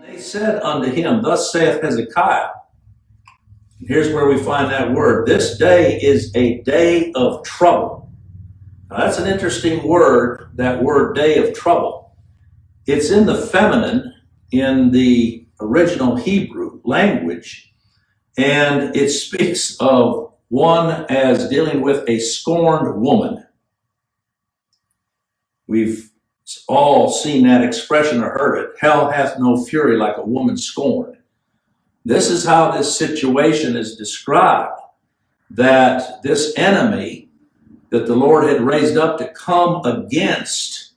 They said unto him, Thus saith Hezekiah. Here's where we find that word. This day is a day of trouble. Now that's an interesting word, that word day of trouble. It's in the feminine in the original Hebrew language, and it speaks of one as dealing with a scorned woman. We've all seen that expression or heard it. Hell hath no fury like a woman scorned. This is how this situation is described, that this enemy that the Lord had raised up to come against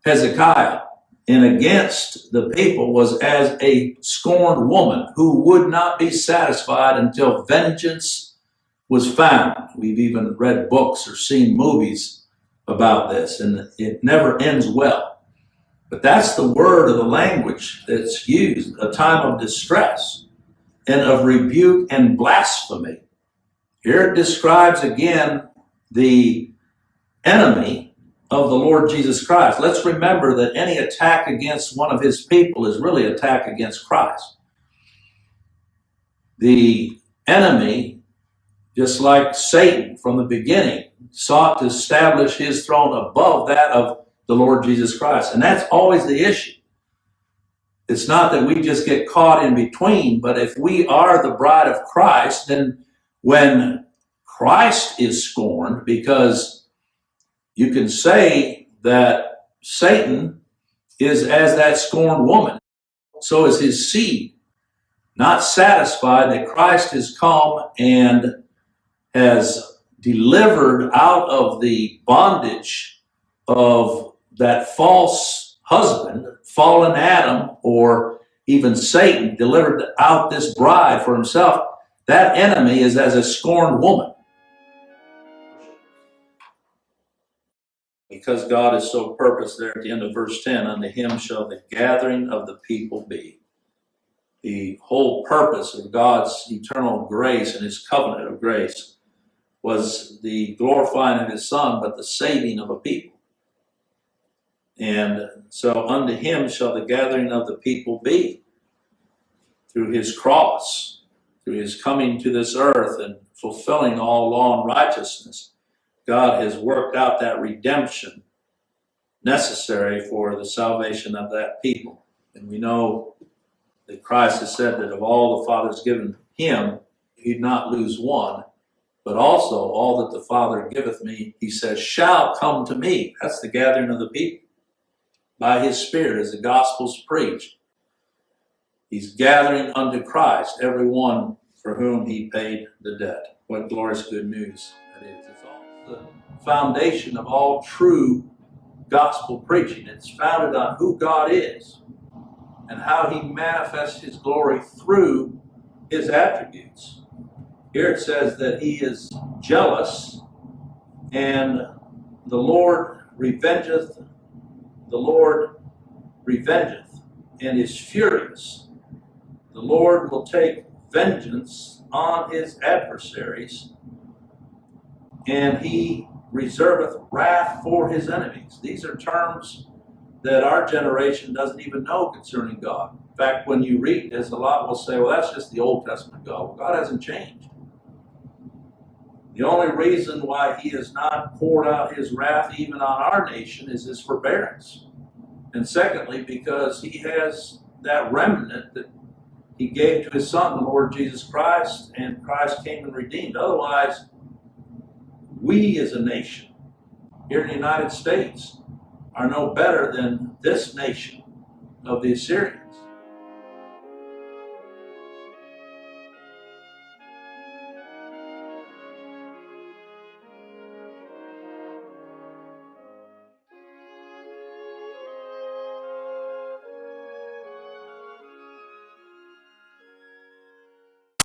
Hezekiah and against the people was as a scorned woman who would not be satisfied until vengeance was found. We've even read books or seen movies about this, and it never ends well. But that's the word of the language that's used, a time of distress and of rebuke and blasphemy. Here it describes again the enemy of the Lord Jesus Christ. Let's remember that any attack against one of his people is really an attack against Christ. The enemy, just like Satan from the beginning, sought to establish his throne above that of the Lord Jesus Christ. And that's always the issue. It's not that we just get caught in between, but if we are the bride of Christ, then when Christ is scorned, because you can say that Satan is as that scorned woman, so is his seed, not satisfied that Christ has come and has delivered out of the bondage of that false husband, fallen Adam, or even Satan, delivered out this bride for himself. That enemy is as a scorned woman. Because God is so purposed there at the end of verse 10, unto him shall the gathering of the people be. The whole purpose of God's eternal grace and his covenant of grace was the glorifying of his Son, but the saving of a people. And so unto him shall the gathering of the people be. Through his cross, through his coming to this earth and fulfilling all law and righteousness, God has worked out that redemption necessary for the salvation of that people. And we know that Christ has said that of all the Father's given him, he'd not lose one, but also all that the Father giveth me, he says, shall come to me. That's the gathering of the people. By his Spirit, as the gospel's preached, he's gathering unto Christ everyone for whom he paid the debt. What glorious good news that is. It's all the foundation of all true gospel preaching. It's founded on who God is and how he manifests his glory through his attributes. Here it says that he is jealous, and the Lord revengeth and is furious. The Lord will take vengeance on his adversaries, and he reserveth wrath for his enemies. These are terms that our generation doesn't even know concerning God. In fact, when you read this, a lot will say, well, that's just the Old Testament God. Well, God hasn't changed. The only reason why he has not poured out his wrath even on our nation is his forbearance. And secondly, because he has that remnant that he gave to his Son, the Lord Jesus Christ, and Christ came and redeemed. Otherwise, we as a nation here in the United States are no better than this nation of the Assyrians.